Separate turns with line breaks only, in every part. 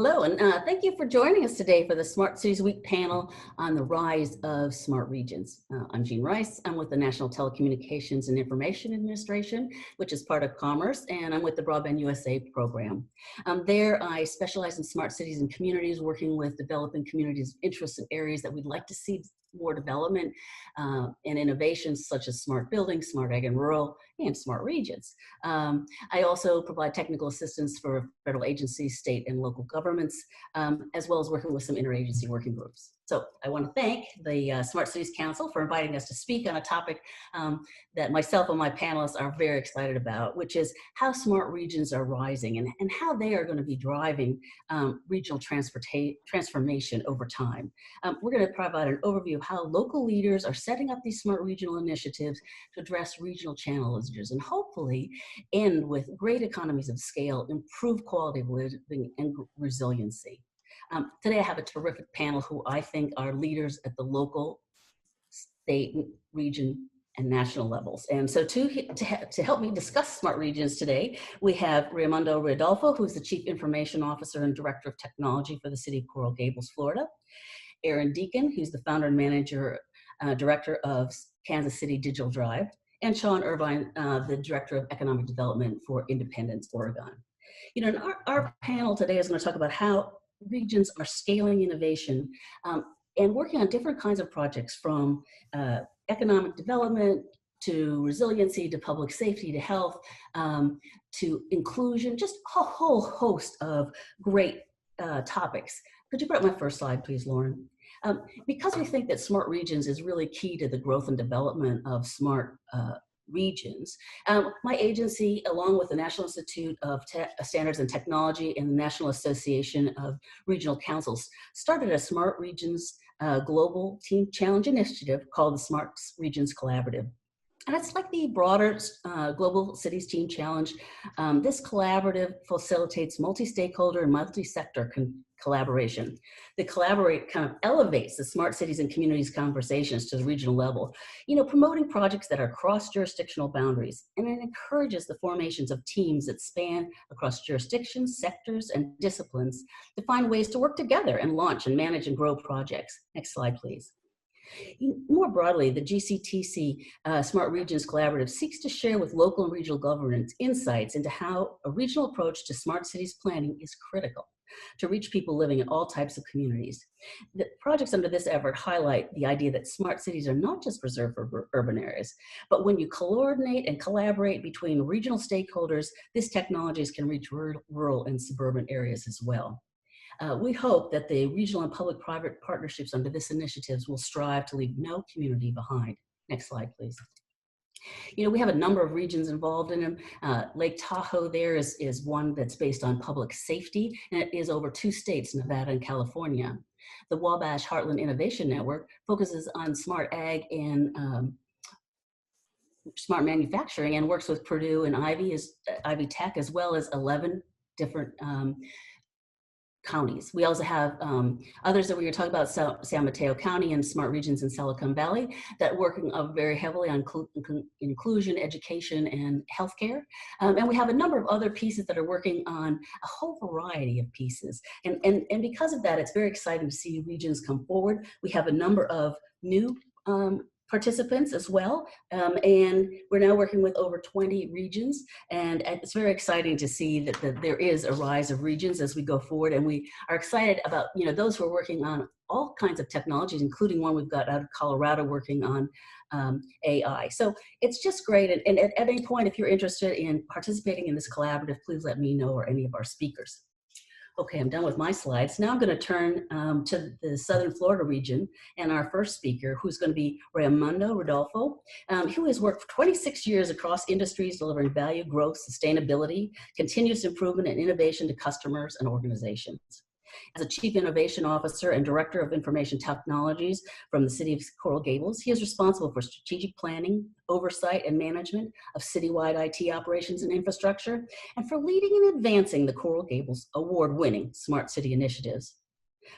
Hello, and thank you for joining us today for the Smart Cities Week panel on the rise of smart regions. I'm Jean Rice. I'm with the National Telecommunications and Information Administration, which is part of Commerce, and I'm with the Broadband USA program. There, I specialize in smart cities and communities, working with developing communities' interests in areas that we'd like to see more development and innovations such as smart buildings, smart ag and rural, and smart regions. I also provide technical assistance for federal agencies, state and local governments, as well as working with some interagency working groups. So I want to thank the Smart Cities Council for inviting us to speak on a topic that myself and my panelists are very excited about, which is how smart regions are rising and how they are going to be driving regional transformation over time. We're going to provide an overview of how local leaders are setting up these smart regional initiatives to address regional challenges and hopefully end with great economies of scale, improved quality of living, and resiliency. Today I have a terrific panel who I think are leaders at the local, state, region, and national levels. And so to help me discuss smart regions today, we have Raimundo Rodolfo, who's the Chief Information Officer and Director of Technology for the City of Coral Gables, Florida. Aaron Deacon, who's the Founder and Manager, Director of Kansas City Digital Drive, and Sean Irvine, the Director of Economic Development for Independence, Oregon. You know, and our panel today is going to talk about how regions are scaling innovation and working on different kinds of projects, from economic development to resiliency to public safety to health to inclusion, just a whole host of great topics. Could you put up my first slide, please, Lauren? Because we think that smart regions is really key to the growth and development of smart regions, my agency, along with the National Institute of Standards and Technology and the National Association of Regional Councils, started a Smart Regions Global Team Challenge initiative called the Smart Regions Collaborative. And it's like the broader Global Cities Team Challenge. This collaborative facilitates multi-stakeholder and multi-sector collaboration. The collaborate kind of elevates the smart cities and communities conversations to the regional level, you know, promoting projects that are cross-jurisdictional boundaries, and it encourages the formations of teams that span across jurisdictions, sectors, and disciplines to find ways to work together and launch and manage and grow projects. Next slide, please. More broadly, the GCTC Smart Regions Collaborative seeks to share with local and regional governments insights into how a regional approach to smart cities planning is critical to reach people living in all types of communities. The projects under this effort highlight the idea that smart cities are not just reserved for urban areas, but when you coordinate and collaborate between regional stakeholders, these technologies can reach rural and suburban areas as well. We hope that the regional and public-private partnerships under this initiative will strive to leave no community behind. Next slide, please. You know, we have a number of regions involved in them. Lake Tahoe there is one that's based on public safety, and it is over 2 states, Nevada and California. The Wabash Heartland Innovation Network focuses on smart ag and smart manufacturing and works with Purdue and Ivy Tech, as well as 11 different counties. We also have others that we were talking about, San Mateo County and smart regions in Silicon Valley, that working very heavily on inclusion, education, and healthcare. And we have a number of other pieces that are working on a whole variety of pieces. And because of that, it's very exciting to see regions come forward. We have a number of new participants as well, and we're now working with over 20 regions, and it's very exciting to see that there is a rise of regions as we go forward, and we are excited about, you know, those who are working on all kinds of technologies, including one we've got out of Colorado working on AI. So it's just great, and at any point, if you're interested in participating in this collaborative, please let me know or any of our speakers. Okay, I'm done with my slides. Now I'm going to turn to the Southern Florida region and our first speaker, who's going to be Raimundo Rodolfo, who has worked for 26 years across industries delivering value, growth, sustainability, continuous improvement, and innovation to customers and organizations. As a Chief Innovation Officer and Director of Information Technologies from the City of Coral Gables, he is responsible for strategic planning, oversight, and management of citywide IT operations and infrastructure, and for leading and advancing the Coral Gables award-winning Smart City initiatives.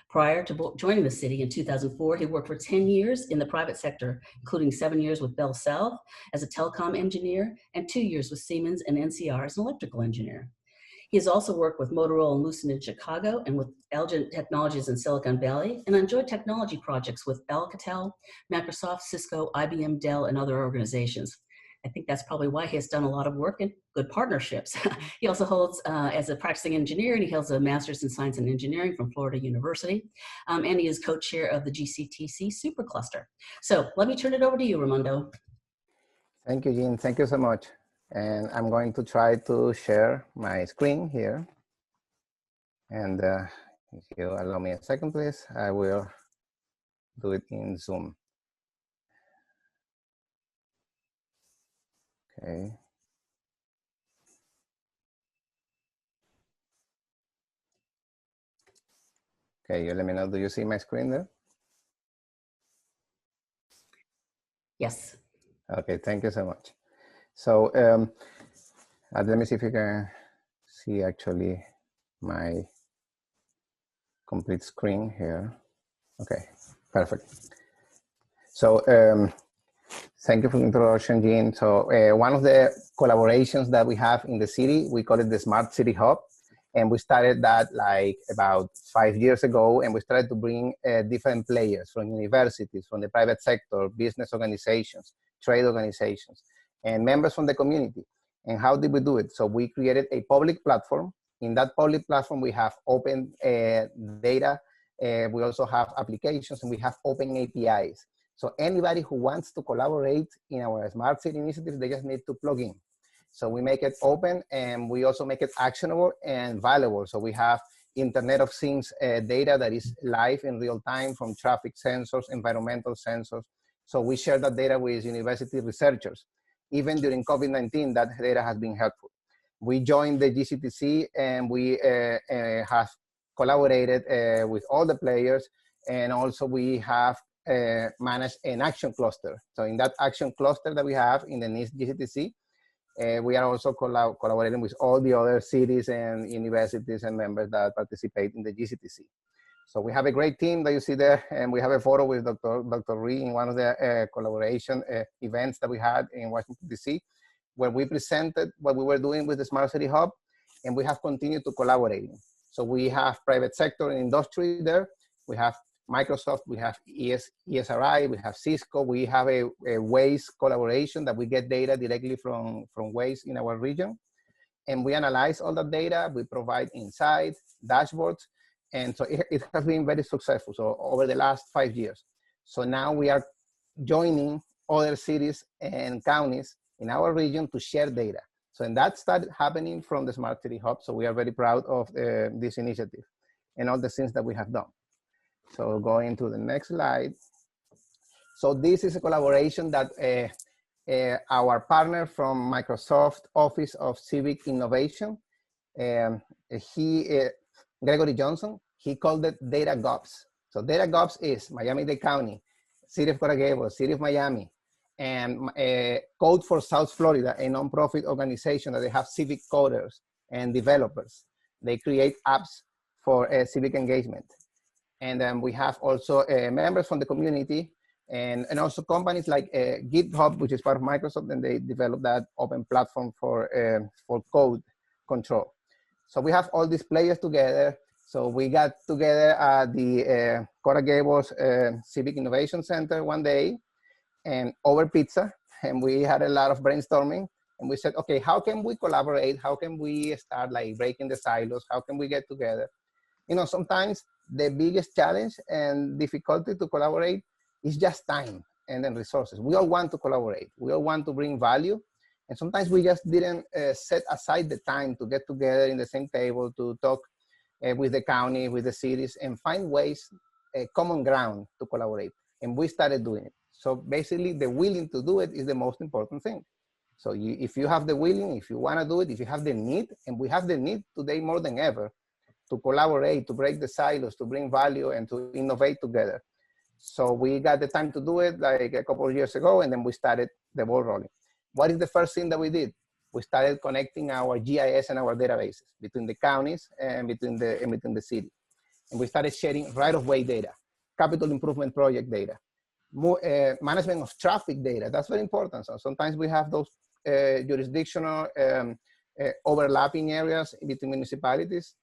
Prior to joining the city in 2004, he worked for 10 years in the private sector, including 7 years with Bell South as a telecom engineer and 2 years with Siemens and NCR as an electrical engineer. He has also worked with Motorola and Lucent in Chicago and with Elgin Technologies in Silicon Valley, and enjoyed technology projects with Alcatel, Microsoft, Cisco, IBM, Dell, and other organizations. I think that's probably why he has done a lot of work and good partnerships. He also holds, as a practicing engineer, and he holds a master's in science and engineering from Florida University. And he is co-chair of the GCTC Supercluster. So let me turn it over to you, Raimundo.
Thank you, Jean. Thank you so much. And I'm going to try to share my screen here. And if you allow me a second, please, I will do it in Zoom. Okay. Okay, you let me know, do you see my screen there?
Yes.
Okay, thank you so much. So let me see if you can see actually my complete screen here. Okay, perfect. So thank you for the introduction, Jean. So one of the collaborations that we have in the city, we call it the Smart City Hub. And we started that like about 5 years ago, and we started to bring different players from universities, from the private sector, business organizations, trade organizations, and members from the community. And how did we do it? So we created a public platform. In that public platform, we have open data. We also have applications, and we have open APIs. So anybody who wants to collaborate in our Smart City initiatives, they just need to plug in. So we make it open, and we also make it actionable and valuable. So we have Internet of Things data that is live in real time from traffic sensors, environmental sensors. So we share that data with university researchers. Even during COVID-19, that data has been helpful. We joined the GCTC, and we have collaborated with all the players, and also we have managed an action cluster. So in that action cluster that we have in the NIST GCTC, we are also collaborating with all the other cities and universities and members that participate in the GCTC. So we have a great team that you see there, and we have a photo with Dr. Rhee in one of the collaboration events that we had in Washington, D.C., where we presented what we were doing with the Smart City Hub, and we have continued to collaborate. So we have private sector and industry there. We have Microsoft, we have ESRI, we have Cisco, we have a Waze collaboration that we get data directly from Waze in our region. And we analyze all that data, we provide insights, dashboards, and so it has been very successful. So over the last 5 years. So now we are joining other cities and counties in our region to share data. So and that started happening from the Smart City Hub. So we are very proud of this initiative and all the things that we have done. So going to the next slide. So this is a collaboration that our partner from Microsoft Office of Civic Innovation, Gregory Johnson, he called it Data Govs. So Data Govs is Miami-Dade County, City of Coral Gables, City of Miami, and Code for South Florida, a nonprofit organization that they have civic coders and developers. They create apps for civic engagement. And then we have also members from the community and also companies like GitHub, which is part of Microsoft, and they developed that open platform for code control. So we have all these players together. So we got together at the Coral Gables Civic Innovation Center one day and over pizza, and we had a lot of brainstorming. And we said, okay, how can we collaborate? How can we start like breaking the silos? How can we get together? You know, sometimes the biggest challenge and difficulty to collaborate is just time and then resources. We all want to collaborate. We all want to bring value. And sometimes we just didn't set aside the time to get together in the same table, to talk with the county, with the cities, and find ways, common ground to collaborate. And we started doing it. So basically the willing to do it is the most important thing. So if you have the willing, if you want to do it, if you have the need, and we have the need today more than ever, to collaborate, to break the silos, to bring value, and to innovate together. So we got the time to do it like a couple of years ago, and then we started the ball rolling. What is the first thing that we did? We started connecting our GIS and our databases between the counties and between the city. And we started sharing right-of-way data, capital improvement project data, management of traffic data. That's very important. So sometimes we have those jurisdictional overlapping areas between municipalities.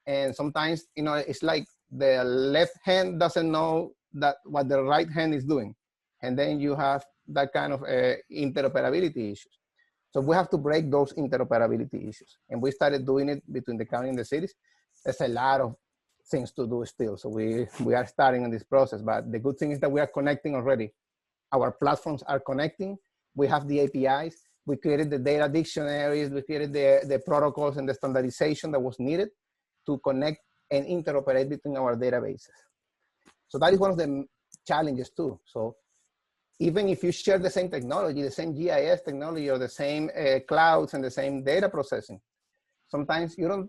And sometimes, you know, it's like the left hand doesn't know that what the right hand is doing. And then you have that kind of interoperability issues. So we have to break those interoperability issues. And we started doing it between the county and the cities. There's a lot of things to do still. So we are starting in this process, but the good thing is that we are connecting already. Our platforms are connecting. We have the APIs. We created the data dictionaries. We created the protocols and the standardization that was needed to connect and interoperate between our databases. So that is one of the challenges too. So even if you share the same technology, the same GIS technology or the same clouds and the same data processing, sometimes you're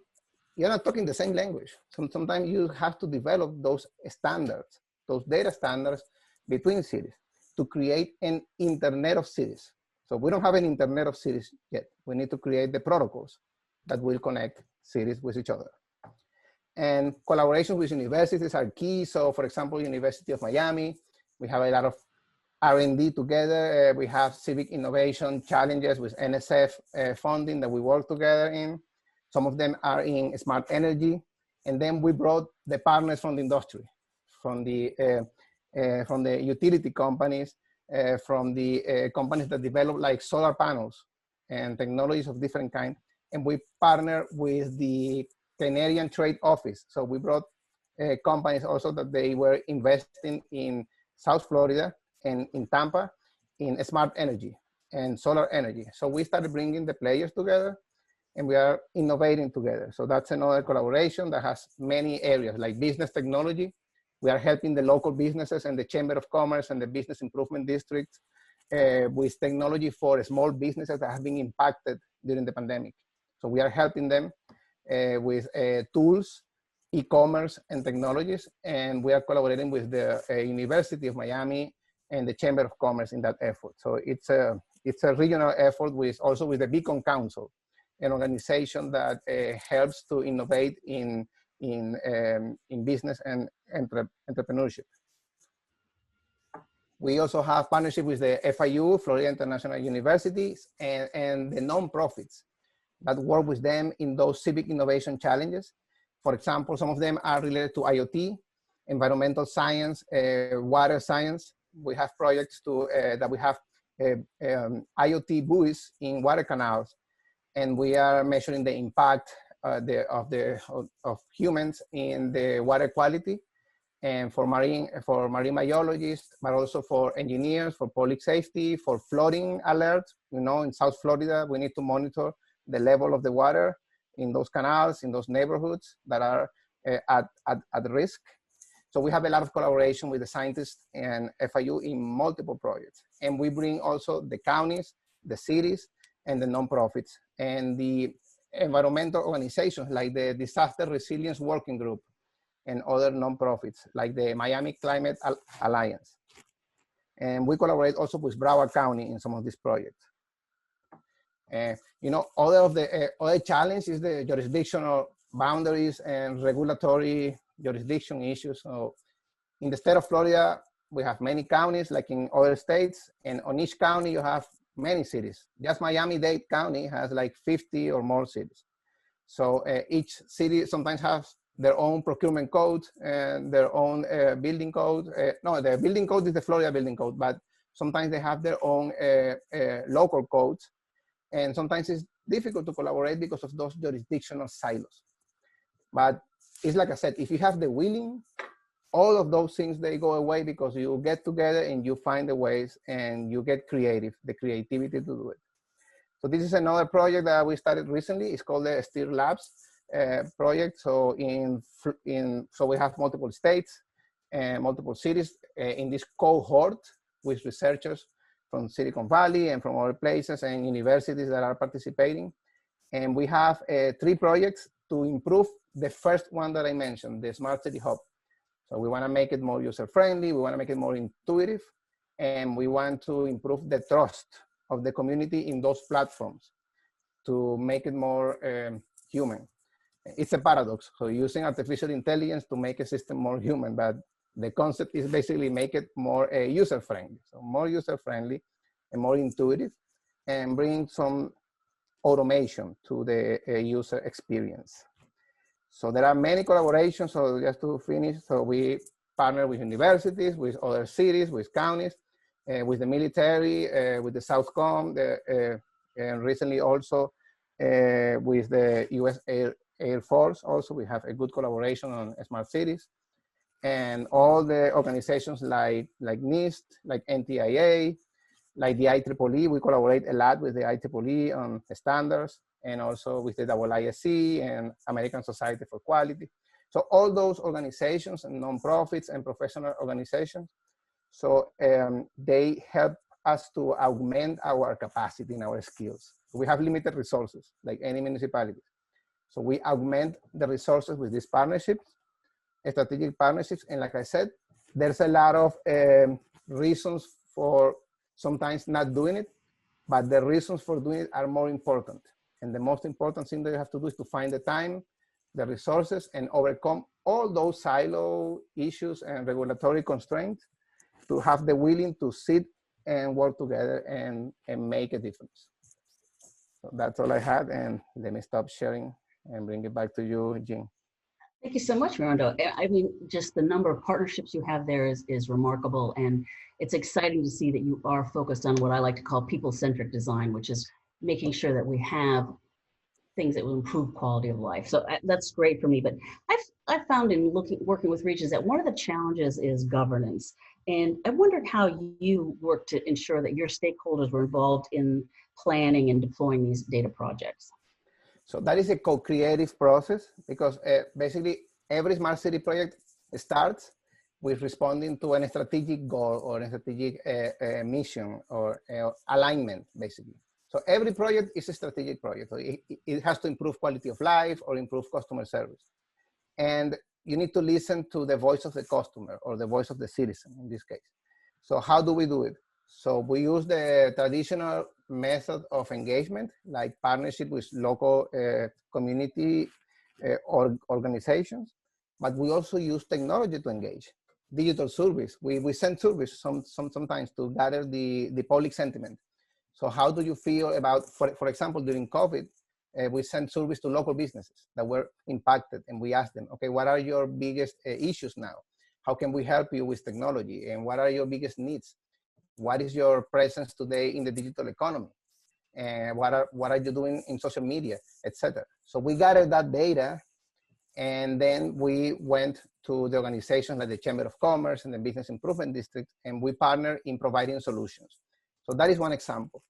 not talking the same language. Sometimes you have to develop those standards, those data standards between cities to create an internet of cities. So we don't have an internet of cities yet. We need to create the protocols that will connect cities with each other. And collaboration with universities are key. So for example, University of Miami, we have a lot of R&D together. We have civic innovation challenges with NSF funding that we work together in. Some of them are in smart energy. And then we brought the partners from the industry, from the utility companies, from the companies that develop like solar panels and technologies of different kinds. And we partner with the Canadian Trade Office. So we brought companies also that they were investing in South Florida and in Tampa in smart energy and solar energy. So we started bringing the players together and we are innovating together. So that's another collaboration that has many areas like business technology. We are helping the local businesses and the Chamber of Commerce and the Business Improvement Districts with technology for small businesses that have been impacted during the pandemic. So we are helping them with tools, e-commerce and technologies. And we are collaborating with the University of Miami and the Chamber of Commerce in that effort. So it's a regional effort with also with the Beacon Council, an organization that helps to innovate in business and entrepreneurship. We also have partnership with the FIU, Florida International Universities, and the nonprofits that work with them in those civic innovation challenges. For example, some of them are related to IoT, environmental science, water science. We have projects that we have IoT buoys in water canals, and we are measuring the impact of humans in the water quality, and for marine biologists, but also for engineers, for public safety, for flooding alerts. You know, in South Florida, we need to monitor the level of the water in those canals, in those neighborhoods that are at risk. So we have a lot of collaboration with the scientists and FIU in multiple projects. And we bring also the counties, the cities, and the nonprofits, and the environmental organizations like the Disaster Resilience Working Group and other nonprofits like the Miami Climate Alliance. And we collaborate also with Broward County in some of these projects. You know, other challenge is the jurisdictional boundaries and regulatory jurisdiction issues. So in the state of Florida, we have many counties like in other states, and on each county you have many cities. Just Miami-Dade County has like 50 or more cities. So each city sometimes has their own procurement code and their own building code. No, the building code is the Florida building code, but sometimes they have their own local codes. And sometimes it's difficult to collaborate because of those jurisdictional silos. But it's like I said, if you have the willing, all of those things, they go away because you get together and you find the ways and you get creative, the creativity to do it. So this is another project that we started recently. It's called the STEER Labs project. So so we have multiple states and multiple cities in this cohort with researchers from Silicon Valley and from other places and universities that are participating. And we have 3 projects to improve the first one that I mentioned, the Smart City Hub. So we want to make it more user-friendly, we want to make it more intuitive, and we want to improve the trust of the community in those platforms to make it more human. It's a paradox. So using artificial intelligence to make a system more human, but the concept is basically make it more user-friendly. So more user-friendly and more intuitive, and bring some automation to the user experience. So there are many collaborations. So just to finish, so we partner with universities, with other cities, with counties, with the military, with the Southcom, and recently also with the U.S. Air Force. Also, we have a good collaboration on smart cities. And all the organizations like NIST, like NTIA, like the IEEE, we collaborate a lot with the IEEE on standards, and also with the IISc and American Society for Quality. So all those organizations and nonprofits and professional organizations, so they help us to augment our capacity and our skills. We have limited resources, like any municipality. So we augment the resources with these partnerships, strategic partnerships. And like I said, there's a lot of reasons for sometimes not doing it, but the reasons for doing it are more important. And the most important thing that you have to do is to find the time, the resources, and overcome all those silo issues and regulatory constraints to have the willing to sit and work together and make a difference. So that's all I had, and let me stop sharing and bring it back to you, Jean.
Thank you so much, Mirando. I mean, just the number of partnerships you have there is remarkable. And it's exciting to see that you are focused on what I like to call people-centric design, which is making sure that we have things that will improve quality of life. So that's great for me. But I've found in working with regions that one of the challenges is governance. And I wondered how you work to ensure that your stakeholders were involved in planning and deploying these data projects.
So that is a co-creative process, because basically every smart city project starts with responding to a strategic goal or a strategic mission or alignment, basically. So every project is a strategic project. So it has to improve quality of life or improve customer service. And you need to listen to the voice of the customer or the voice of the citizen in this case. So how do we do it? So we use the traditional method of engagement, like partnership with local community organizations, but we also use technology to engage. Digital surveys, we send surveys sometimes to gather the public sentiment. So how do you feel about, for example, during COVID, we sent surveys to local businesses that were impacted, and we asked them, okay, what are your biggest issues now? How can we help you with technology? And what are your biggest needs? What is your presence today in the digital economy? And what are you doing in social media, etc. So we gathered that data, and then we went to the organizations like the Chamber of Commerce and the Business Improvement District, and we partnered in providing solutions. So that is one example.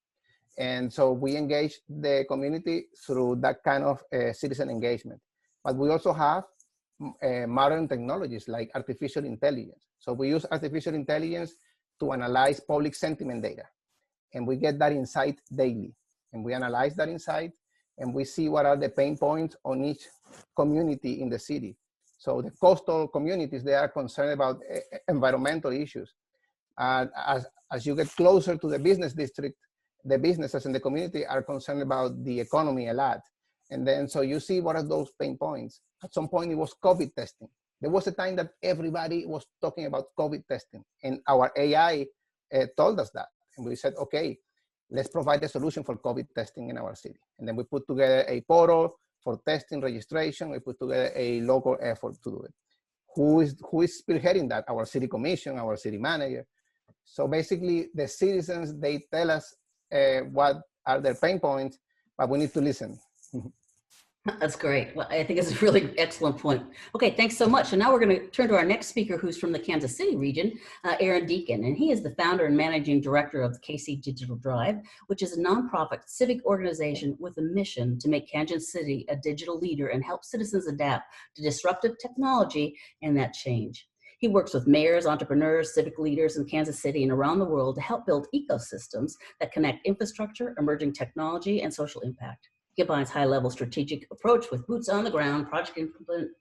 And so we engage the community through that kind of citizen engagement. But we also have modern technologies like artificial intelligence. So we use artificial intelligence to analyze public sentiment data. And we get that insight daily. And we analyze that insight, and we see what are the pain points on each community in the city. So the coastal communities, they are concerned about environmental issues. As you get closer to the business district, the businesses in the community are concerned about the economy a lot. And then, so you see what are those pain points. At some point, it was COVID testing. There was a time that everybody was talking about COVID testing, and our AI told us that. And we said, okay, let's provide a solution for COVID testing in our city. And then we put together a portal for testing registration. We put together a local effort to do it. Who is spearheading that? Our city commission, our city manager. So basically, the citizens, they tell us what are their pain points, but we need to listen.
That's great. Well, I think it's a really excellent point. Okay, thanks so much. So now we're going to turn to our next speaker, who's from the Kansas City region, Aaron Deacon, and he is the founder and managing director of KC Digital Drive, which is a nonprofit civic organization with a mission to make Kansas City a digital leader and help citizens adapt to disruptive technology and that change. He works with mayors, entrepreneurs, civic leaders in Kansas City and around the world to help build ecosystems that connect infrastructure, emerging technology, and social impact. He combines high-level strategic approach with boots on the ground, project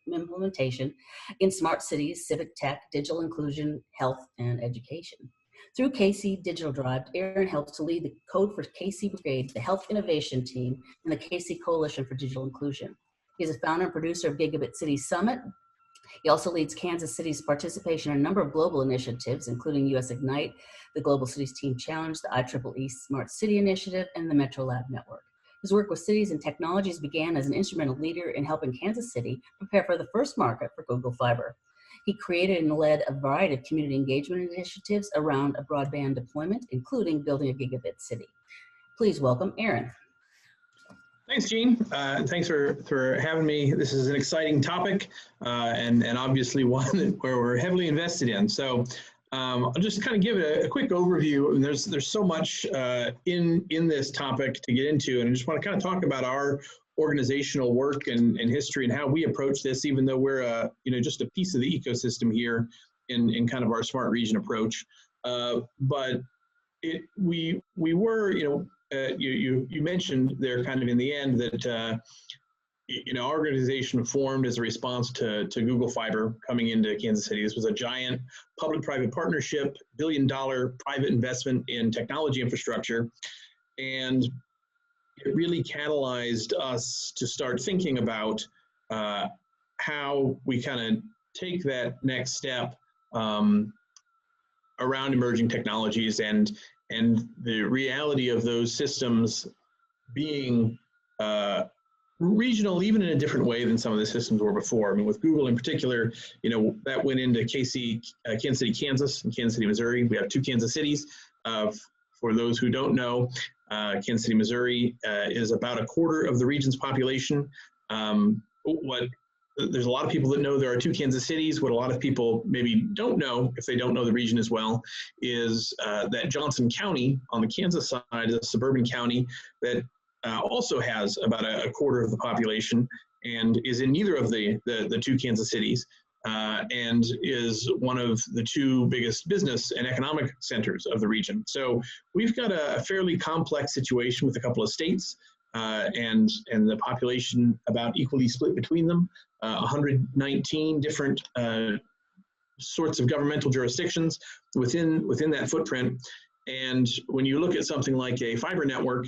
implementation in smart cities, civic tech, digital inclusion, health, and education. Through KC Digital Drive, Aaron helps to lead the Code for KC Brigade, the health innovation team, and the KC Coalition for Digital Inclusion. He's a founder and producer of Gigabit City Summit. He also leads Kansas City's participation in a number of global initiatives, including US Ignite, the Global Cities Team Challenge, the IEEE Smart City Initiative, and the Metro Lab Network. His work with cities and technologies began as an instrumental leader in helping Kansas City prepare for the first market for Google Fiber. He created and led a variety of community engagement initiatives around a broadband deployment, including building a gigabit city. Please welcome Aaron.
Thanks, Gene. Thanks for having me. This is an exciting topic and obviously one where we're heavily invested in. So I'll just kind of give it a quick overview. And there's so much in this topic to get into, and I just want to kind of talk about our organizational work and history and how we approach this, even though we're just a piece of the ecosystem here in kind of our smart region approach. But we were, you mentioned there kind of in the end that our organization formed as a response to Google Fiber coming into Kansas City. This was a giant public-private partnership, billion-dollar private investment in technology infrastructure, and it really catalyzed us to start thinking about how we kind of take that next step around emerging technologies and the reality of those systems being regional, even in a different way than some of the systems were before. I mean, with Google in particular, that went into Kansas City, Kansas, and Kansas City, Missouri. We have two Kansas cities. For those who don't know, Kansas City, Missouri is about a quarter of the region's population. There's a lot of people that know there are two Kansas cities. What a lot of people maybe don't know, if they don't know the region as well, is that Johnson County on the Kansas side is a suburban county that also has about a quarter of the population and is in neither of the two Kansas cities and is one of the two biggest business and economic centers of the region. So we've got a fairly complex situation with a couple of states and the population about equally split between them, 119 different sorts of governmental jurisdictions within that footprint. And when you look at something like a fiber network,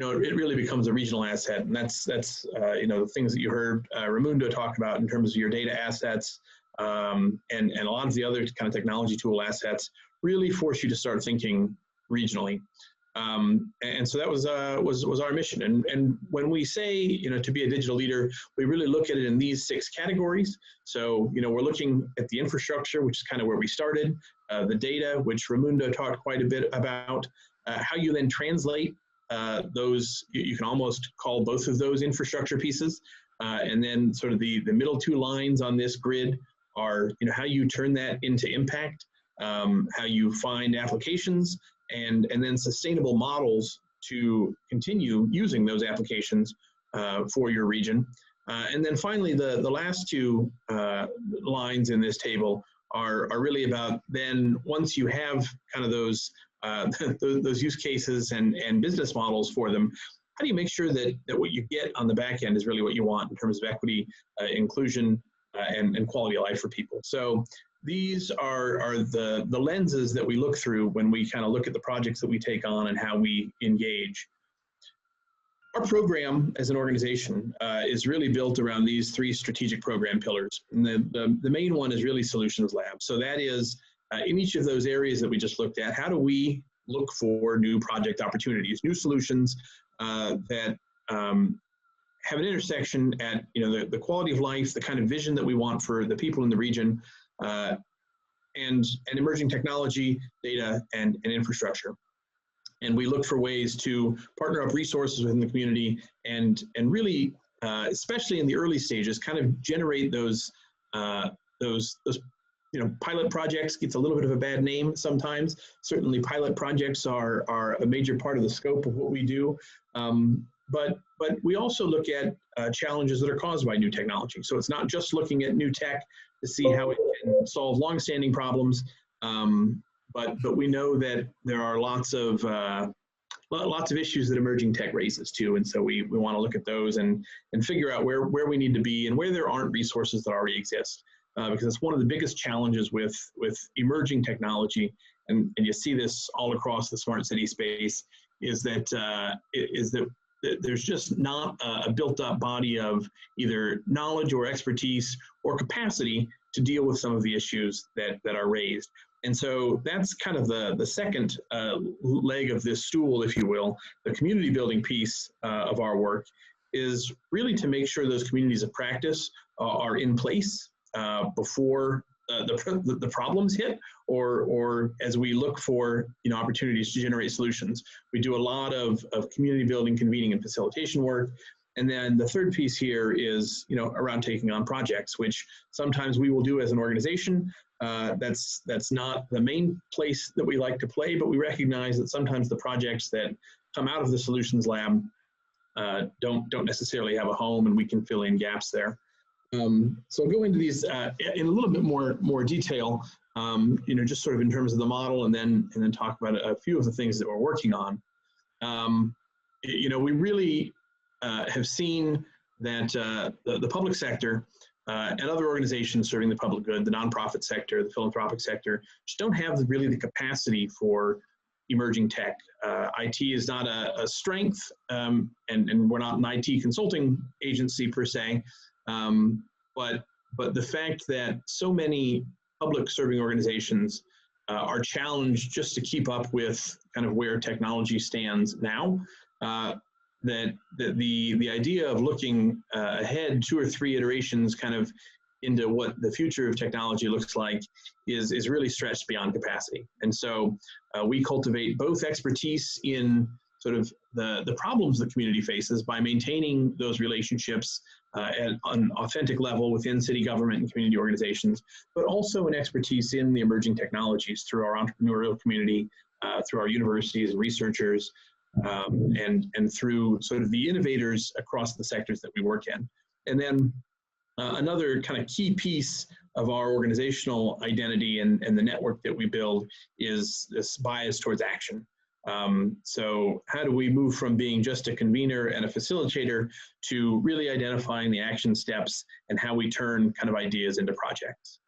it really becomes a regional asset, and that's the things that you heard Raimundo talk about in terms of your data assets and a lot of the other kind of technology tool assets really force you to start thinking regionally. And so that was our mission. And when we say, to be a digital leader, we really look at it in these 6 categories. So, we're looking at the infrastructure, which is kind of where we started, the data, which Raimundo talked quite a bit about, how you then translate those, you can almost call both of those infrastructure pieces. And then sort of the middle 2 lines on this grid are, how you turn that into impact, how you find applications, and then sustainable models to continue using those applications for your region. And then finally, the last 2 lines in this table are really about then once you have kind of those use cases and business models for them, how do you make sure that what you get on the back end is really what you want in terms of equity, inclusion, and quality of life for people? So these are the lenses that we look through when we kind of look at the projects that we take on and how we engage. Our program as an organization is really built around these 3 strategic program pillars. And the main one is really Solutions Lab. So that is in each of those areas that we just looked at, how do we look for new project opportunities, new solutions that have an intersection at the quality of life, the kind of vision that we want for the people in the region, and emerging technology, data, and infrastructure. And we look for ways to partner up resources within the community and really, especially in the early stages, kind of generate those pilot projects. Gets a little bit of a bad name sometimes. Certainly pilot projects are a major part of the scope of what we do. But we also look at challenges that are caused by new technology. So it's not just looking at new tech to see how it can solve longstanding problems, but we know that there are lots of issues that emerging tech raises too, and so we want to look at those and figure out where we need to be and where there aren't resources that already exist, because it's one of the biggest challenges with emerging technology, and you see this all across the smart city space, is that there's just not a built-up body of either knowledge or expertise or capacity to deal with some of the issues that are raised. And so that's kind of the second leg of this stool, if you will. The community building piece of our work is really to make sure those communities of practice are in place before the problems hit, or as we look for opportunities to generate solutions. We do a lot of community building, convening, and facilitation work. And then the third piece here is around taking on projects, which sometimes we will do as an organization. That's not the main place that we like to play, but we recognize that sometimes the projects that come out of the Solutions Lab don't necessarily have a home, and we can fill in gaps there. So I'll go into these in a little bit more detail, just sort of in terms of the model, and then talk about a few of the things that we're working on. We really have seen that the public sector and other organizations serving the public good, the nonprofit sector, the philanthropic sector, just don't have really the capacity for emerging tech. IT is not a strength, and we're not an IT consulting agency per se, but the fact that so many public serving organizations are challenged just to keep up with kind of where technology stands now, that the idea of looking ahead 2 or 3 iterations kind of into what the future of technology looks like is really stretched beyond capacity. And so we cultivate both expertise in sort of the problems the community faces by maintaining those relationships at an authentic level within city government and community organizations, but also an expertise in the emerging technologies through our entrepreneurial community, through our universities and researchers, and through sort of the innovators across the sectors that we work in. And then another kind of key piece of our organizational identity and the network that we build is this bias towards action. So how do we move from being just a convener and a facilitator to really identifying the action steps and how we turn kind of ideas into projects?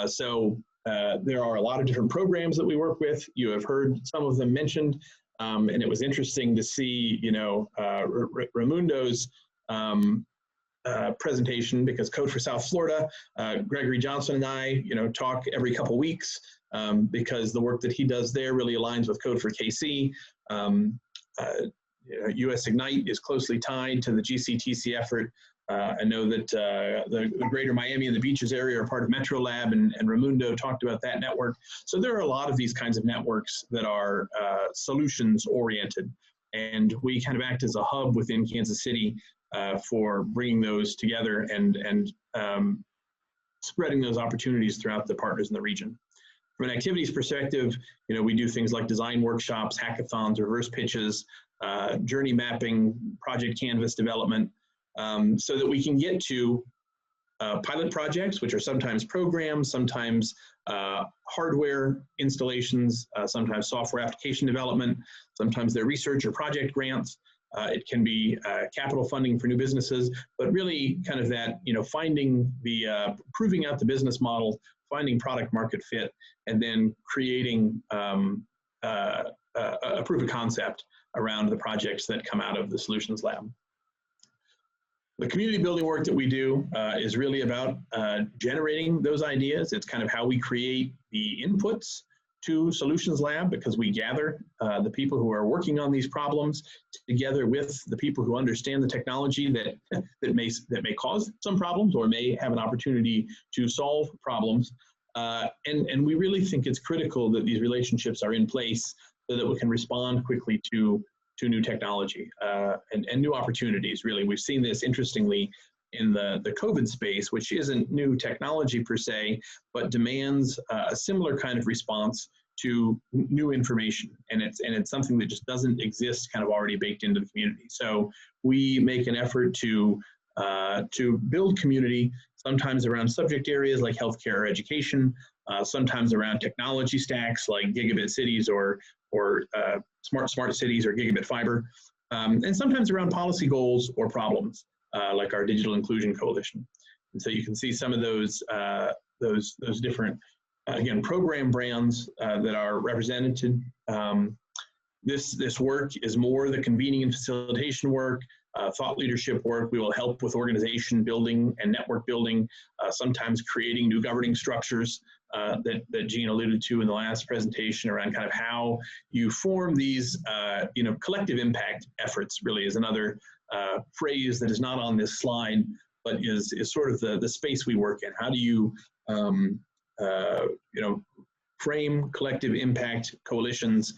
So there are a lot of different programs that we work with. You have heard some of them mentioned, and it was interesting to see, Raimundo's presentation, because Code for South Florida, Gregory Johnson and I, talk every couple weeks because the work that he does there really aligns with Code for KC. US Ignite is closely tied to the GCTC effort. I know that the greater Miami and the Beaches area are part of Metro Lab, and Raimundo talked about that network. So there are a lot of these kinds of networks that are solutions oriented, and we kind of act as a hub within Kansas City for bringing those together and spreading those opportunities throughout the partners in the region. From an activities perspective, we do things like design workshops, hackathons, reverse pitches, journey mapping, project canvas development, so that we can get to pilot projects, which are sometimes programs, sometimes hardware installations, sometimes software application development, sometimes they're research or project grants. It can be capital funding for new businesses, but really kind of that, finding proving out the business model, finding product market fit, and then creating a proof of concept around the projects that come out of the Solutions Lab. The community building work that we do is really about generating those ideas. It's kind of how we create the inputs to Solutions Lab, because we gather the people who are working on these problems together with the people who understand the technology that may cause some problems or may have an opportunity to solve problems. And we really think it's critical that these relationships are in place so that we can respond quickly to new technology and new opportunities, really. We've seen this, interestingly, in the COVID space, which isn't new technology per se, but demands a similar kind of response to new information. And it's something that just doesn't exist kind of already baked into the community. So we make an effort to build community, sometimes around subject areas like healthcare or education, sometimes around technology stacks like gigabit cities or smart cities or gigabit fiber, and sometimes around policy goals or problems, like our Digital Inclusion Coalition. And so you can see some of those different, again, program brands that are represented. This work is more the convening and facilitation work, thought leadership work. We will help with organization building and network building, sometimes creating new governing structures that Gene alluded to in the last presentation around kind of how you form these, collective impact efforts really is another phrase that is not on this slide, but is sort of the space we work in. How do you, frame collective impact coalitions?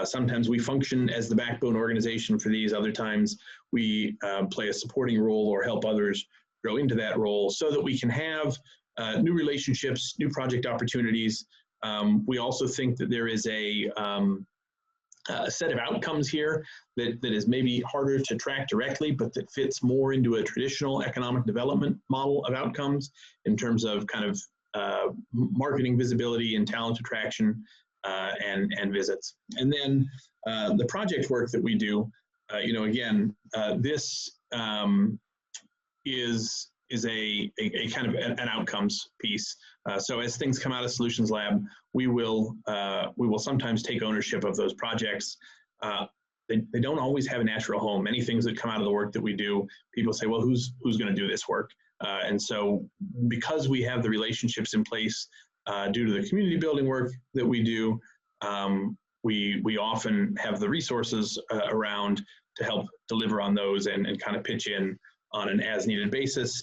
Sometimes we function as the backbone organization for these. Other times we play a supporting role or help others grow into that role so that we can have new relationships, new project opportunities. We also think that there is a set of outcomes here that is maybe harder to track directly, but that fits more into a traditional economic development model of outcomes in terms of kind of marketing visibility and talent attraction and visits. And then the project work that we do, this is a kind of an outcomes piece. So as things come out of Solutions Lab, we will sometimes take ownership of those projects. They don't always have a natural home. Many things that come out of the work that we do, people say, well, who's going to do this work? And so because we have the relationships in place due to the community building work that we do, we often have the resources around to help deliver on those and kind of pitch in on an as-needed basis.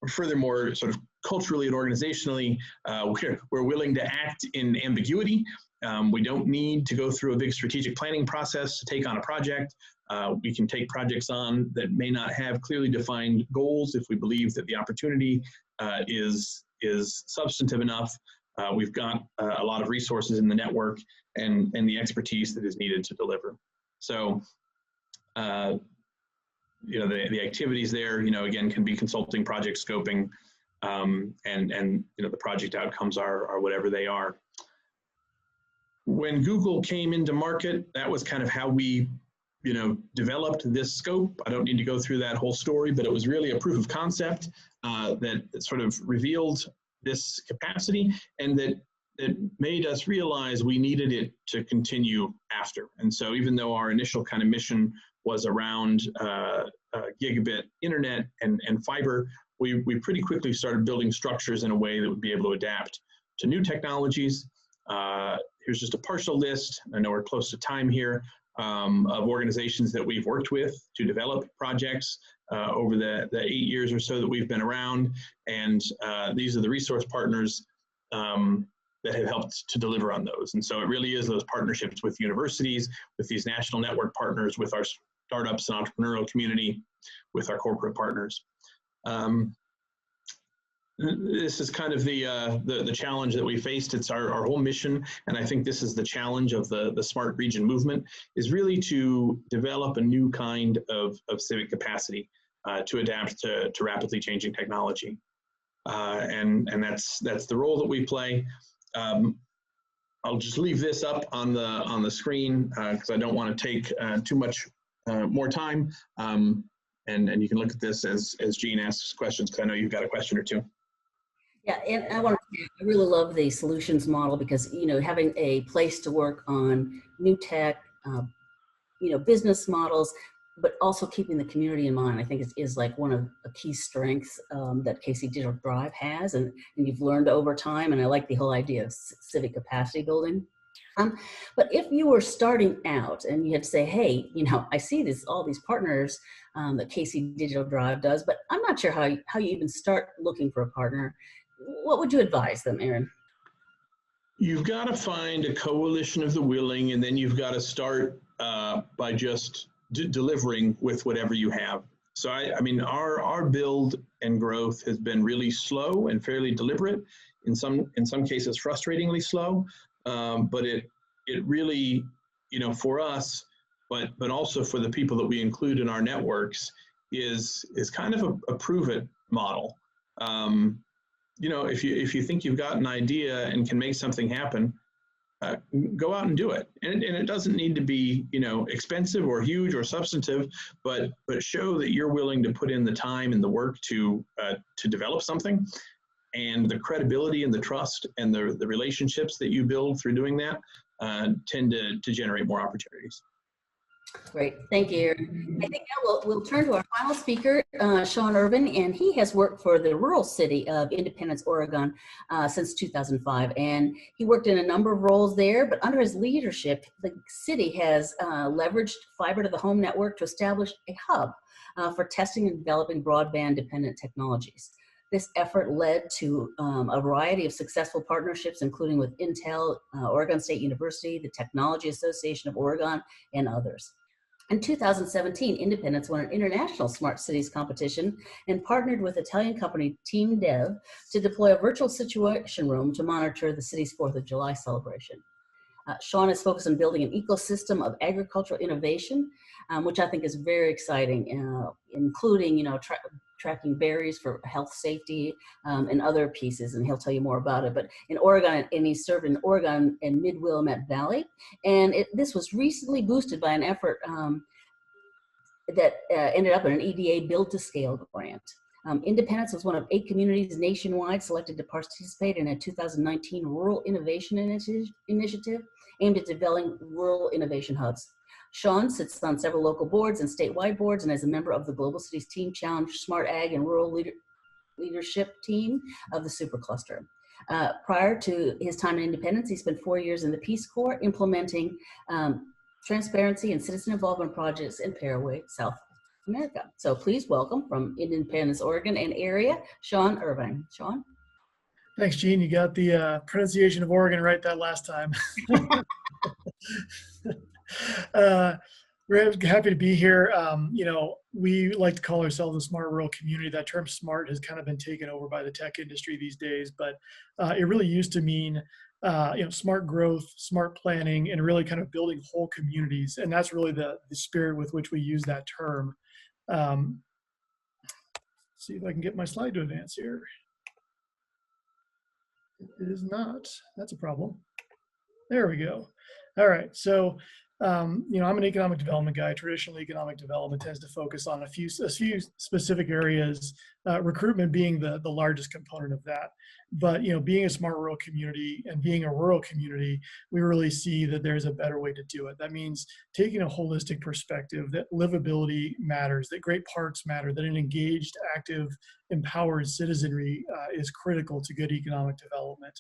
Furthermore, sort of culturally and organizationally, we're willing to act in ambiguity. We don't need to go through a big strategic planning process to take on a project. We can take projects on that may not have clearly defined goals if we believe that the opportunity is substantive enough. We've got a lot of resources in the network and the expertise that is needed to deliver. So, the activities there, again, can be consulting, project scoping, and the project outcomes are whatever they are. When Google came into market, that was kind of how we, developed this scope. I don't need to go through that whole story, but it was really a proof of concept that sort of revealed this capacity and that made us realize we needed it to continue after. And so even though our initial kind of mission was around gigabit internet and fiber, we pretty quickly started building structures in a way that would be able to adapt to new technologies. Here's just a partial list. I know we're close to time here of organizations that we've worked with to develop projects over the 8 years or so that we've been around. And these are the resource partners that have helped to deliver on those. And so it really is those partnerships with universities, with these national network partners, with our startups and entrepreneurial community, with our corporate partners. This is kind of the challenge that we faced. It's our whole mission, and I think this is the challenge of the Smart Region movement, is really to develop a new kind of civic capacity to adapt to rapidly changing technology. And that's the role that we play. I'll just leave this up on the screen because I don't want to take too much more time. And you can look at this as Gene asks questions, because I know you've got a question or two.
Yeah, and I really love the solutions model because, having a place to work on new tech, business models, but also keeping the community in mind, I think is like one of the key strengths that KC Digital Drive has, and you've learned over time, and I like the whole idea of civic capacity building. But if you were starting out and you had to say, hey, I see all these partners that KC Digital Drive does, but I'm not sure how you even start looking for a partner. What would you advise them, Aaron?
You've got to find a coalition of the willing, and then you've got to start by just delivering with whatever you have. So I mean, our build and growth has been really slow and fairly deliberate. In some cases, frustratingly slow. But it really, for us, but also for the people that we include in our networks, is kind of a prove it model. If you think you've got an idea and can make something happen, go out and do it. And it doesn't need to be, expensive or huge or substantive, but show that you're willing to put in the time and the work to develop something. And the credibility and the trust and the relationships that you build through doing that tend to generate more opportunities.
Great, thank you. I think now we'll turn to our final speaker, Sean Irvin, and he has worked for the rural city of Independence, Oregon since 2005. And he worked in a number of roles there, but under his leadership, the city has leveraged fiber to the home network to establish a hub for testing and developing broadband dependent technologies. This effort led to a variety of successful partnerships, including with Intel, Oregon State University, the Technology Association of Oregon, and others. In 2017, Independence won an international smart cities competition and partnered with Italian company Team Dev to deploy a virtual situation room to monitor the city's 4th of July celebration. Sean is focused on building an ecosystem of agricultural innovation, which I think is very exciting, including, tracking berries for health safety and other pieces, and he'll tell you more about it. But in Oregon, and he served in Oregon and Mid-Willamette Valley, and this was recently boosted by an effort that ended up in an EDA Build to Scale grant. Independence was one of 8 communities nationwide selected to participate in a 2019 Rural Innovation Initiative aimed at developing rural innovation hubs. Sean sits on several local boards and statewide boards and is a member of the Global Cities Team Challenge Smart Ag and Rural Leadership Team of the Supercluster. Prior to his time in Independence, he spent 4 years in the Peace Corps implementing transparency and citizen involvement projects in Paraguay, South America. So please welcome from Independence, Oregon and area, Sean Irvin. Sean?
Thanks, Gene. You got the pronunciation of Oregon right that last time. We're happy to be here. We like to call ourselves a smart rural community. That term smart has kind of been taken over by the tech industry these days, but it really used to mean smart growth, smart planning, and really kind of building whole communities. And that's really the spirit with which we use that term. See if I can get my slide to advance here. It is not. That's a problem. There we go. All right. So, I'm an economic development guy. Traditionally, economic development tends to focus on a few specific areas, recruitment being the largest component of that. But, being a smart rural community and being a rural community, we really see that there's a better way to do it. That means taking a holistic perspective, that livability matters, that great parks matter, that an engaged, active, empowered citizenry is critical to good economic development.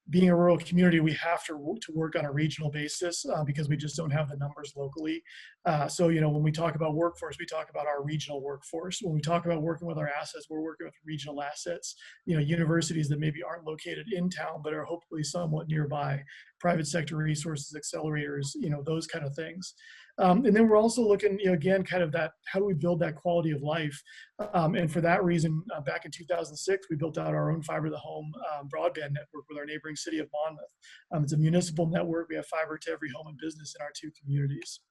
Being a rural community, we have to work on a regional basis because we just don't have the numbers locally. So, when we talk about workforce, we talk about our regional workforce. When we talk about working with our assets, we're working with regional assets, universities that maybe aren't located in town, but are hopefully somewhat nearby, private sector resources, accelerators, those kind of things. And then we're also looking, again, kind of that, how do we build that quality of life? And for that reason, back in 2006, we built out our own fiber to the home broadband network with our neighboring city of Monmouth. It's a municipal network. We have fiber to every home and business in our 2 communities.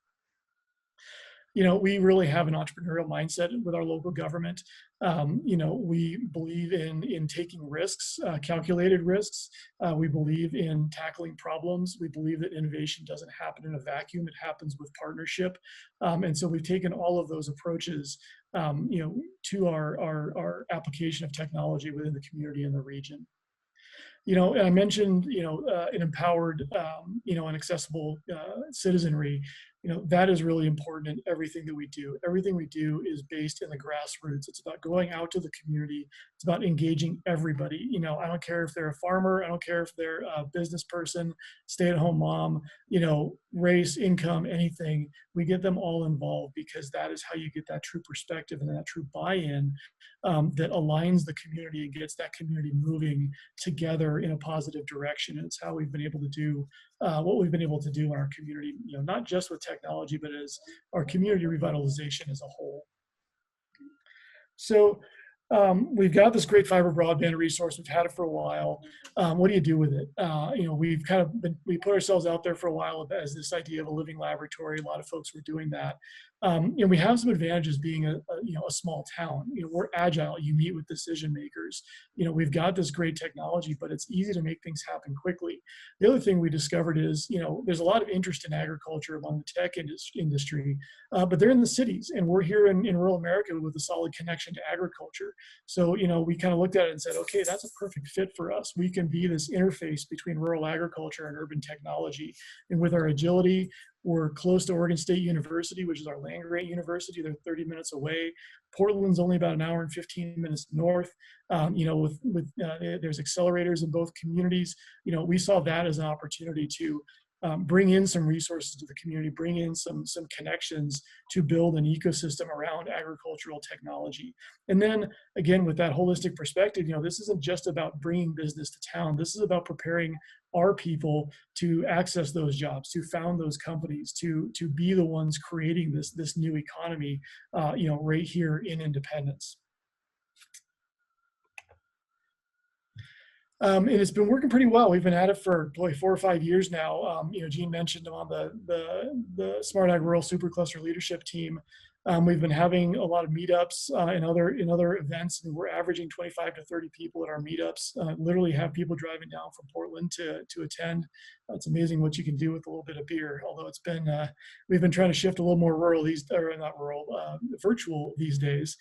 We really have an entrepreneurial mindset with our local government. We believe in taking risks, calculated risks. We believe in tackling problems. We believe that innovation doesn't happen in a vacuum. It happens with partnership. And so we've taken all of those approaches, to our application of technology within the community and the region. And I mentioned, an empowered, and accessible citizenry. That is really important in everything that we do. Everything we do is based in the grassroots. It's about going out to the community. It's about engaging everybody. I don't care if they're a farmer. I don't care if they're a business person, stay-at-home mom, race, income, anything. We get them all involved because that is how you get that true perspective and that true buy-in that aligns the community and gets that community moving together in a positive direction. And it's how we've been able to do what we've been able to do in our community, not just with technology, but as our community revitalization as a whole. So we've got this great fiber broadband resource. We've had it for a while. What do you do with it? We've kind of we put ourselves out there for a while as this idea of a living laboratory. A lot of folks were doing that. And we have some advantages being a small town. We're agile. You meet with decision makers. We've got this great technology, but it's easy to make things happen quickly. The other thing we discovered is, there's a lot of interest in agriculture among the tech industry, but they're in the cities, and we're here in rural America with a solid connection to agriculture. So, we kind of looked at it and said, okay, that's a perfect fit for us. We can be this interface between rural agriculture and urban technology. And with our agility, we're close to Oregon State University, which is our land-grant university. They're 30 minutes away. Portland's only about an hour and 15 minutes north. There's accelerators in both communities. We saw that as an opportunity to bring in some resources to the community, bring in some connections to build an ecosystem around agricultural technology. And then again, with that holistic perspective, this isn't just about bringing business to town. This is about preparing our people to access those jobs, to found those companies, to be the ones creating this new economy, right here in Independence. And it's been working pretty well. We've been at it for 4 or 5 years now. Gene mentioned I'm on the Smart Ag Rural Supercluster leadership team. We've been having a lot of meetups and other events, and we're averaging 25 to 30 people at our meetups. Literally have people driving down from Portland to attend. It's amazing what you can do with a little bit of beer. Although it's been we've been trying to shift a little more virtual these days.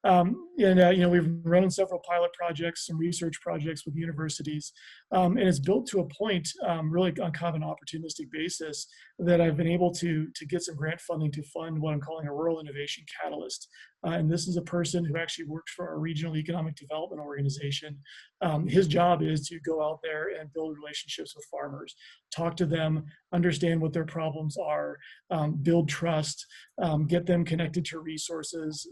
We've been running several pilot projects, some research projects with universities, and it's built to a point, really on kind of an opportunistic basis, that I've been able to get some grant funding to fund what I'm calling a rural innovation catalyst. And this is a person who actually works for our regional economic development organization. His job is to go out there and build relationships with farmers, talk to them, understand what their problems are, build trust, get them connected to resources,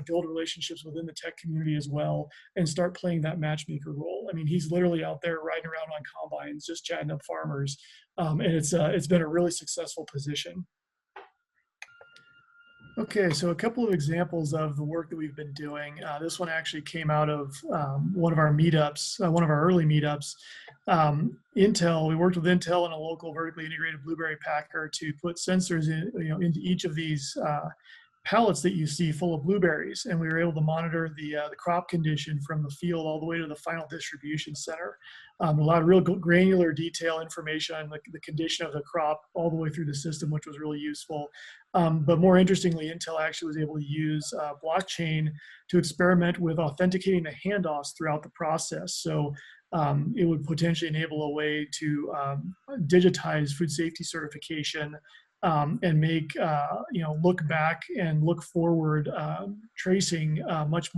build relationships within the tech community as well, and start playing that matchmaker role. I mean, he's literally out there riding around on combines, just chatting up farmers, and it's been a really successful position. Okay, so a couple of examples of the work that we've been doing. This one actually came out of one of our meetups, one of our early meetups. Intel, we worked with Intel and a local vertically integrated blueberry packer to put sensors into each of these pallets that you see full of blueberries, and we were able to monitor the crop condition from the field all the way to the final distribution center. A lot of real granular detail information on the condition of the crop all the way through the system, which was really useful. But more interestingly, Intel actually was able to use blockchain to experiment with authenticating the handoffs throughout the process. So it would potentially enable a way to digitize food safety certification and make look back and look forward tracing much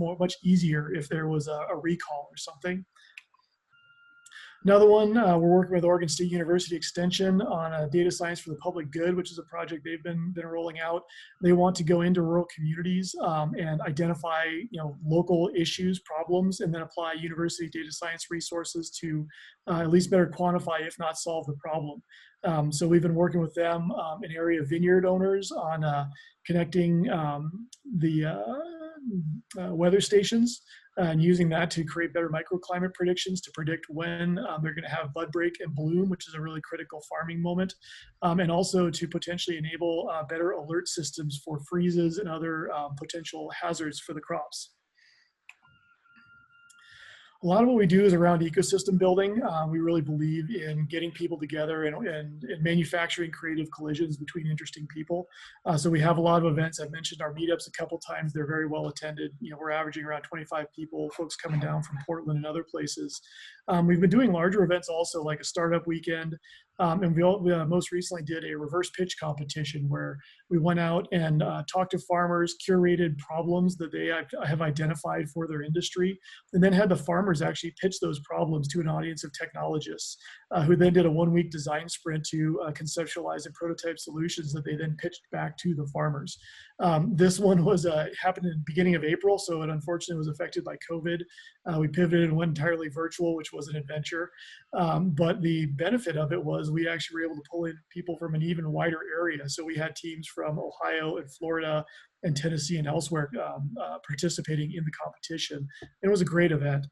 easier if there was a recall or something. Another one, we're working with Oregon State University Extension on data science for the public good, which is a project they've been rolling out. They want to go into rural communities and identify local issues, problems, and then apply university data science resources to at least better quantify, if not solve, the problem. So we've been working with them, an area of vineyard owners, on connecting the weather stations and using that to create better microclimate predictions to predict when they're going to have bud break and bloom, which is a really critical farming moment, and also to potentially enable better alert systems for freezes and other potential hazards for the crops. A lot of what we do is around ecosystem building. We really believe in getting people together and manufacturing creative collisions between interesting people. So we have a lot of events. I've mentioned our meetups a couple times. They're very well attended. We're averaging around 25 people, folks coming down from Portland and other places. We've been doing larger events also, like a startup weekend. And we most recently did a reverse pitch competition where we went out and talked to farmers, curated problems that they have identified for their industry, and then had the farmers actually pitch those problems to an audience of technologists who then did a one-week design sprint to conceptualize and prototype solutions that they then pitched back to the farmers. This one was happened in the beginning of April, so it unfortunately was affected by COVID. We pivoted and went entirely virtual, which was an adventure. But the benefit of it was we actually were able to pull in people from an even wider area. So we had teams from Ohio and Florida and Tennessee and elsewhere participating in the competition. It was a great event.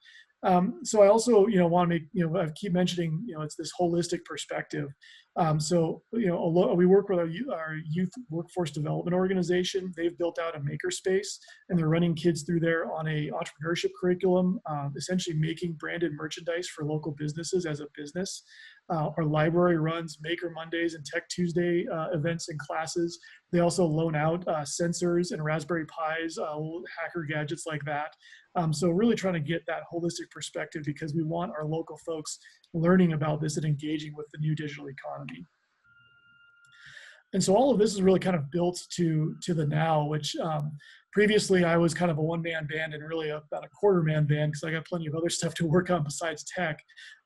So I also, want to make, I keep mentioning, it's this holistic perspective. We work with our youth workforce development organization. They've built out a makerspace, and they're running kids through there on a entrepreneurship curriculum, essentially making branded merchandise for local businesses as a business. Our library runs Maker Mondays and Tech Tuesday events and classes. They also loan out sensors and Raspberry Pis, hacker gadgets like that. So really trying to get that holistic perspective because we want our local folks learning about this and engaging with the new digital economy. And so all of this is really kind of built to the now, which previously I was kind of a one-man band and really about a quarter-man band because I got plenty of other stuff to work on besides tech.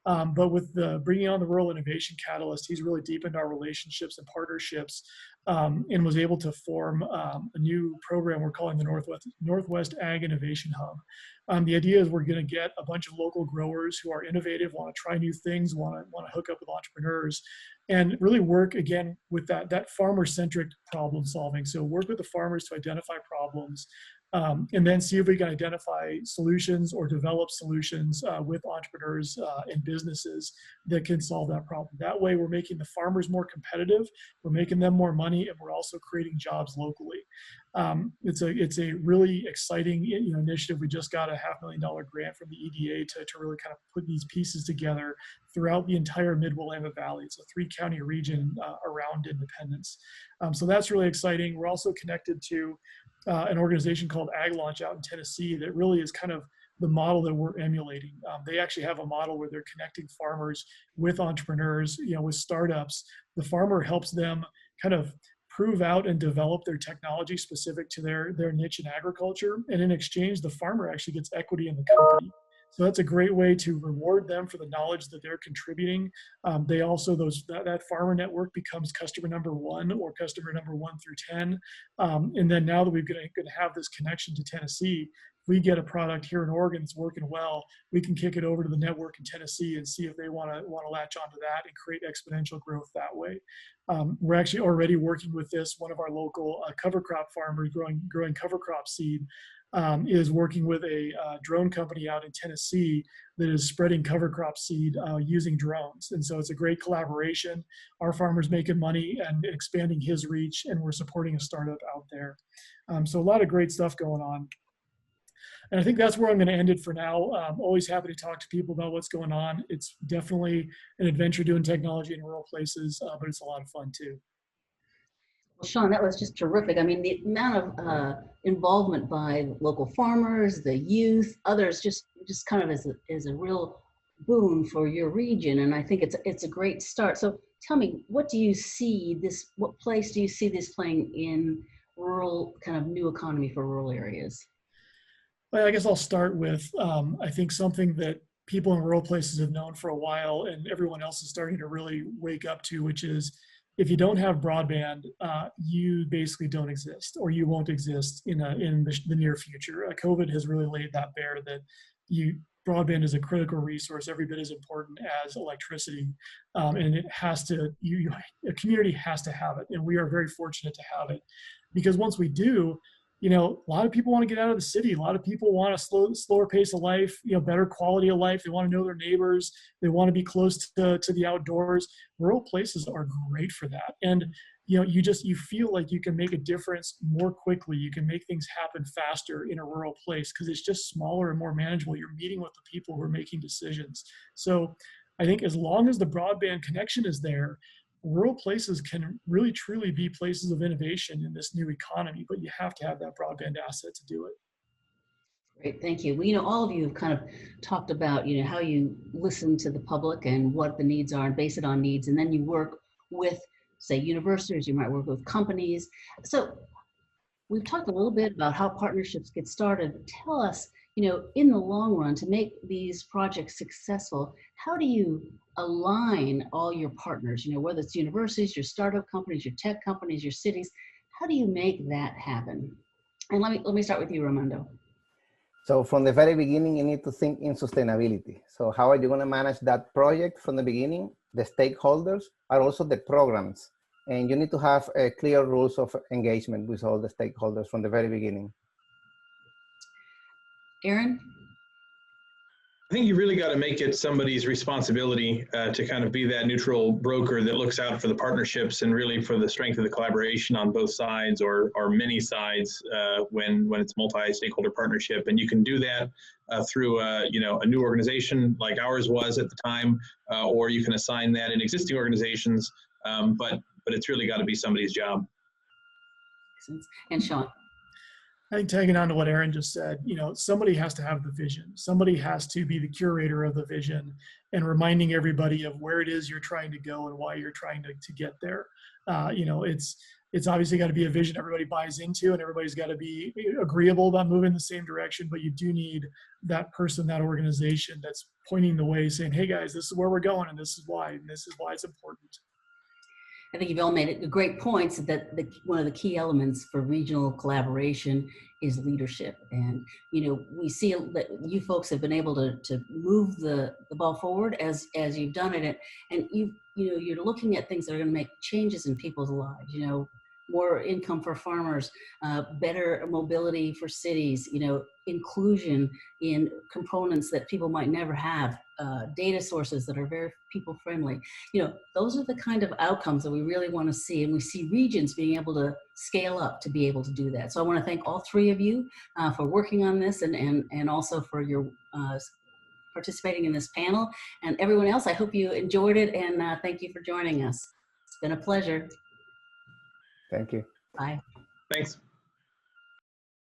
But with bringing on the Rural Innovation Catalyst, he's really deepened our relationships and partnerships and was able to form a new program we're calling the Northwest Ag Innovation Hub. The idea is we're going to get a bunch of local growers who are innovative, want to try new things, want to hook up with entrepreneurs, and really work again with that farmer-centric problem solving. So work with the farmers to identify problems, and then see if we can identify solutions or develop solutions with entrepreneurs and businesses that can solve that problem. That way, we're making the farmers more competitive, we're making them more money, and we're also creating jobs locally. It's a really exciting initiative. We just got a $500,000 grant from the EDA to really kind of put these pieces together throughout the entire Mid-Willamette Valley. It's a 3-county region around Independence. So that's really exciting. We're also connected to an organization called Ag Launch out in Tennessee that really is kind of the model that we're emulating. They actually have a model where they're connecting farmers with entrepreneurs, with startups. The farmer helps them kind of prove out and develop their technology specific to their niche in agriculture. And in exchange, the farmer actually gets equity in the company. So that's a great way to reward them for the knowledge that they're contributing. They also, that farmer network becomes customer number 1 or customer number 1 through 10. And then now that we're going to have this connection to Tennessee, we get a product here in Oregon that's working well, we can kick it over to the network in Tennessee and see if they want to latch onto that and create exponential growth that way. We're actually already working with this. One of our local cover crop farmers growing cover crop seed is working with a drone company out in Tennessee that is spreading cover crop seed using drones. And so it's a great collaboration. Our farmer's making money and expanding his reach, and we're supporting a startup out there. So a lot of great stuff going on. And I think that's where I'm going to end it for now. I'm always happy to talk to people about what's going on. It's definitely an adventure doing technology in rural places, but it's a lot of fun too.
Well, Sean, that was just terrific. I mean, the amount of involvement by local farmers, the youth, others, just kind of is a real boon for your region. And I think it's a great start. So tell me, what place do you see this playing in rural, kind of new economy for rural areas?
Well, I guess I'll start with, I think something that people in rural places have known for a while and everyone else is starting to really wake up to, which is if you don't have broadband, you basically don't exist, or you won't exist in the near future. COVID has really laid that bare that broadband is a critical resource, every bit as important as electricity, and it has to. A community has to have it, and we are very fortunate to have it, because once we do, a lot of people want to get out of the city. A lot of people want a slower pace of life, better quality of life. They want to know their neighbors. They want to be close to the outdoors. Rural places are great for that. And, you feel like you can make a difference more quickly. You can make things happen faster in a rural place because it's just smaller and more manageable. You're meeting with the people who are making decisions. So I think as long as the broadband connection is there, rural places can really truly be places of innovation in this new economy, but you have to have that broadband asset to do it.
Great, thank you. Well, all of you have kind of talked about, how you listen to the public and what the needs are and base it on needs. And then you work with, say, universities, you might work with companies. So we've talked a little bit about how partnerships get started. Tell us, in the long run, to make these projects successful, how do you align all your partners, whether it's universities, your startup companies, your tech companies, your cities, how do you make that happen? And let me start with you, Raimundo.
So from the very beginning, you need to think in sustainability. So how are you going to manage that project from the beginning? The stakeholders are also the programs. And you need to have clear rules of engagement with all the stakeholders from the very beginning.
Aaron?
I think you really got to make it somebody's responsibility to kind of be that neutral broker that looks out for the partnerships and really for the strength of the collaboration on both sides or many sides when it's multi-stakeholder partnership. And you can do that through a new organization like ours was at the time, or you can assign that in existing organizations. But it's really got to be somebody's job.
And Sean.
I think tagging on to what Aaron just said, somebody has to have the vision. Somebody has to be the curator of the vision and reminding everybody of where it is you're trying to go and why you're trying to get there. It's obviously got to be a vision everybody buys into, and everybody's got to be agreeable about moving in the same direction, but you do need that person, that organization that's pointing the way, saying, hey guys, this is where we're going and this is why it's important.
I think you've all made great points that one of the key elements for regional collaboration is leadership. And, we see that you folks have been able to move the ball forward as you've done it. And you're looking at things that are going to make changes in people's lives, more income for farmers, better mobility for cities, inclusion in components that people might never have, data sources that are very people friendly. Those are the kind of outcomes that we really want to see. And we see regions being able to scale up to be able to do that. So I want to thank all three of you for working on this and also for your participating in this panel. And everyone else, I hope you enjoyed it, and thank you for joining us. It's been a pleasure.
Thank you.
Bye.
Thanks.